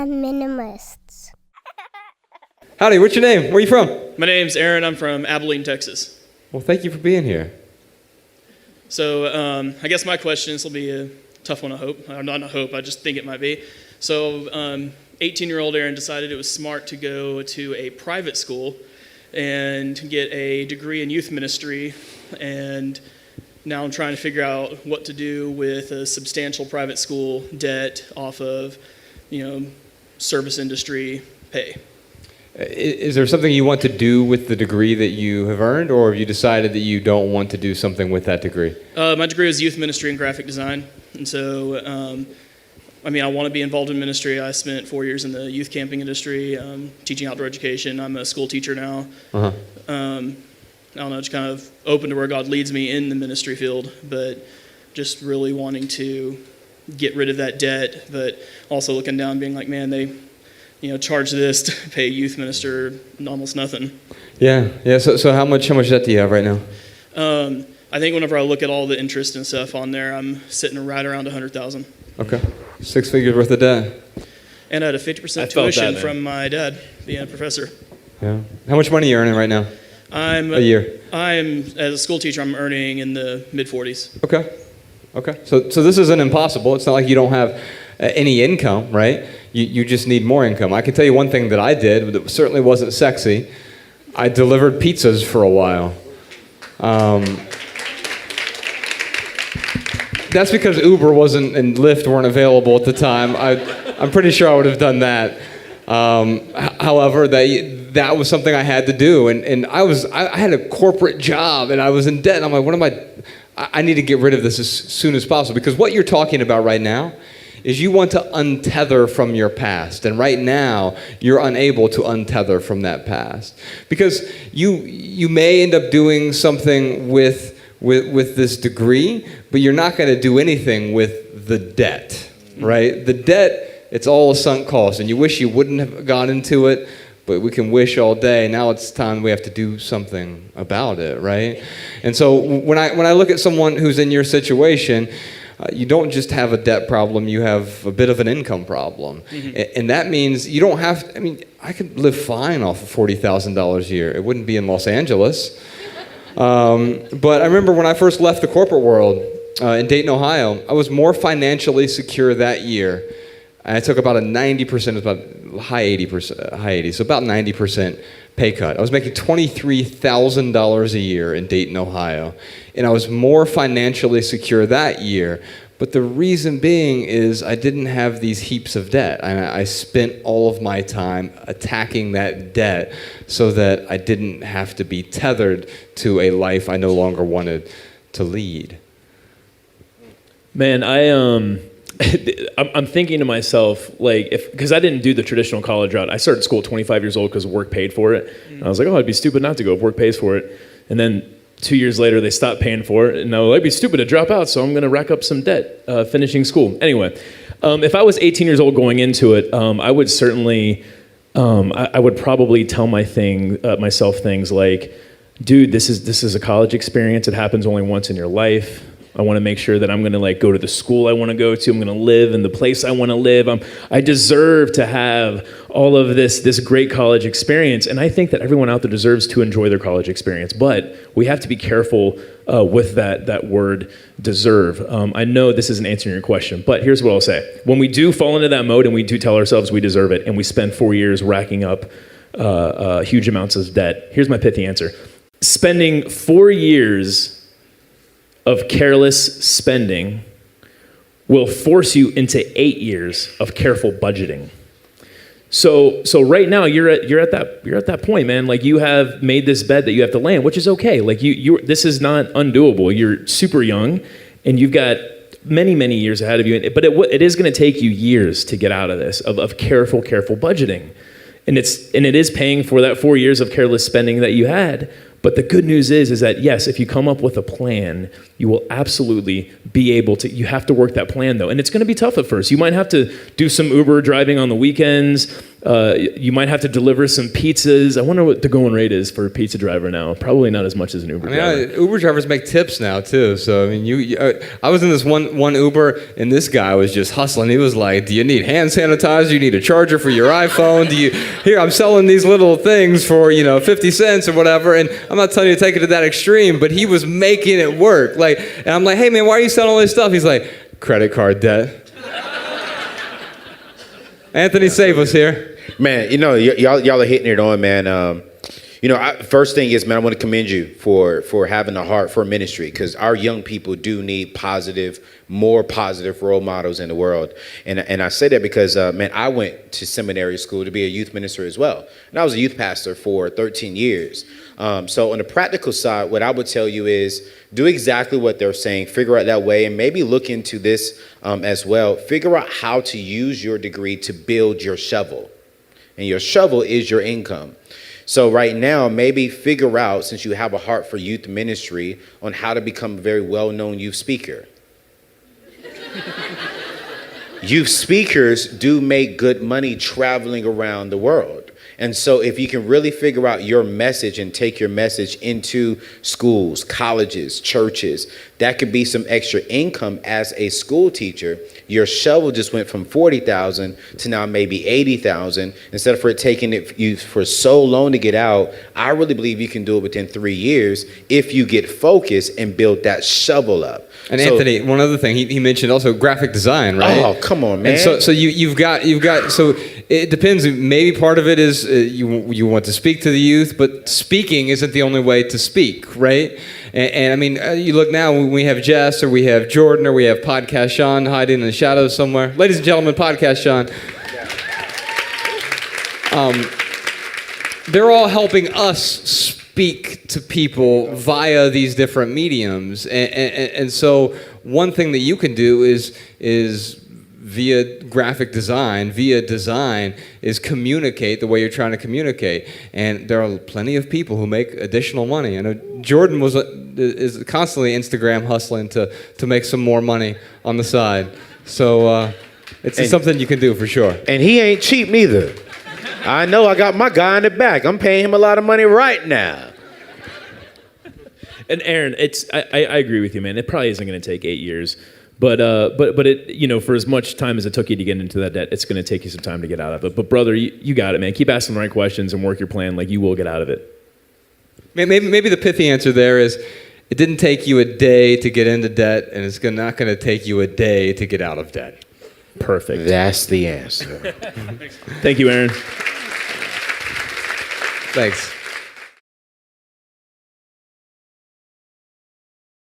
Minimalists. Howdy, what's your name? Where are you from? My name's Aaron. I'm from Abilene, Texas. Well, thank you for being here. So I guess my questions will be a tough one, I hope. Not a hope, I just think it might be. So 18-year-old Aaron decided it was smart to go to a private school and get a degree in youth ministry. And now I'm trying to figure out what to do with a substantial private school debt off of, service industry pay. Is there something you want to do with the degree that you have earned, or have you decided that you don't want to do something with that degree? My degree is youth ministry and graphic design. And so, I want to be involved in ministry. I spent 4 years in the youth camping industry, teaching outdoor education. I'm a school teacher now. Uh-huh. I don't know, just kind of open to where God leads me in the ministry field, but just really wanting to get rid of that debt, but also looking down being like, man, they charge this to pay a youth minister almost nothing. Yeah. So how much debt do you have right now? I think whenever I look at all the interest and stuff on there, I'm sitting right around $100,000. Okay. 6 figures worth of debt. And I had a 50% tuition from my dad being a professor. Yeah. How much money are you earning right now? A year? As a school teacher, I'm earning in the mid-40s. Okay. So this isn't impossible. It's not like you don't have any income, right? You just need more income. I can tell you one thing that I did that certainly wasn't sexy. I delivered pizzas for a while. That's because Uber wasn't and Lyft weren't available at the time. I'm pretty sure I would have done that. However, that was something I had to do, and I had a corporate job, and I was in debt. And I'm like, I need to get rid of this as soon as possible, because what you're talking about right now is you want to untether from your past, and right now you're unable to untether from that past, because you may end up doing something with this degree, but you're not going to do anything with the debt, right? The debt, it's all a sunk cost, and you wish you wouldn't have gone into it, but we can wish all day. Now it's time we have to do something about it, right? And so when I look at someone who's in your situation, you don't just have a debt problem, you have a bit of an income problem. Mm-hmm. And that means you don't have to, I could live fine off of $40,000 a year. It wouldn't be in Los Angeles. But I remember when I first left the corporate world in Dayton, Ohio, I was more financially secure that year. And I took about a 90%, about high 80, so about 90% pay cut. I was making $23,000 a year in Dayton, Ohio, and I was more financially secure that year. But the reason being is I didn't have these heaps of debt, and I spent all of my time attacking that debt so that I didn't have to be tethered to a life I no longer wanted to lead. Man, I'm thinking to myself, because I didn't do the traditional college route. I started school at 25 years old because work paid for it. And I was like, I'd be stupid not to go if work pays for it. And then 2 years later, they stopped paying for it. And I'd be stupid to drop out, so I'm going to rack up some debt finishing school. Anyway, if I was 18 years old going into it, I would certainly, I would probably tell myself things like, dude, this is a college experience. It happens only once in your life. I want to make sure that I'm going to go to the school I want to go to. I'm going to live in the place I want to live. I deserve to have all of this great college experience. And I think that everyone out there deserves to enjoy their college experience. But we have to be careful with that word deserve. I know this isn't answering your question, but here's what I'll say. When we do fall into that mode and we do tell ourselves we deserve it, and we spend 4 years racking up huge amounts of debt, here's my pithy answer. Spending 4 years of careless spending will force you into 8 years of careful budgeting. So right now you're at that point, man. You have made this bet that you have to land, which is okay. This is not undoable. You're super young, and you've got many years ahead of you. But it is going to take you years to get out of this of careful budgeting, and it is paying for that 4 years of careless spending that you had. But the good news is that, yes, if you come up with a plan, you will absolutely be able to. You have to work that plan, though. And it's going to be tough at first. You might have to do some Uber driving on the weekends. You might have to deliver some pizzas. I wonder what the going rate is for a pizza driver now. Probably not as much as an Uber driver. Uber drivers make tips now too. So I mean, I was in this one Uber, and this guy was just hustling. He was like, "Do you need hand sanitizer? Do you need a charger for your iPhone? Here, I'm selling these little things for 50 cents or whatever." And I'm not telling you to take it to that extreme, but he was making it work. And I'm like, "Hey man, why are you selling all this stuff?" He's like, "Credit card debt." Anthony, save us here. Man, y'all are hitting it on, man. First thing is, man, I want to commend you for having a heart for ministry, because our young people do need more positive role models in the world. And I say that because, man, I went to seminary school to be a youth minister as well. And I was a youth pastor for 13 years. So on the practical side, what I would tell you is do exactly what they're saying, figure out that way, and maybe look into this as well. Figure out how to use your degree to build your shovel. And your shovel is your income. So right now, maybe figure out, since you have a heart for youth ministry, on how to become a very well-known youth speaker. Youth speakers do make good money traveling around the world. And so if you can really figure out your message and take your message into schools, colleges, churches, that could be some extra income as a school teacher. Your shovel just went from 40,000 to now maybe 80,000. Instead of for it taking you for so long to get out, I really believe you can do it within 3 years if you get focused and build that shovel up. And so, Anthony, one other thing, he mentioned also graphic design, right? Oh, come on, man. And so you've got, so it depends. Maybe part of it is you want to speak to the youth, but speaking isn't the only way to speak, right? And I mean, you look now, we have Jess, or we have Jordan, or we have Podcast Sean hiding in the shadows somewhere. Ladies and gentlemen, Podcast Sean. They're all helping us speak to people via these different mediums. And so one thing that you can do is via graphic design, is communicate the way you're trying to communicate. And there are plenty of people who make additional money. I know Jordan is constantly Instagram hustling to make some more money on the side. So it's something you can do for sure. And he ain't cheap neither. I know I got my guy in the back. I'm paying him a lot of money right now. And Aaron, I agree with you, man. It probably isn't going to take 8 years. But it, for as much time as it took you to get into that debt, it's going to take you some time to get out of it. But brother, you got it, man. Keep asking the right questions and work your plan. Like, you will get out of it. Maybe the pithy answer there is, it didn't take you a day to get into debt, and it's not going to take you a day to get out of debt. Perfect. That's the answer. Thank you, Aaron. Thanks.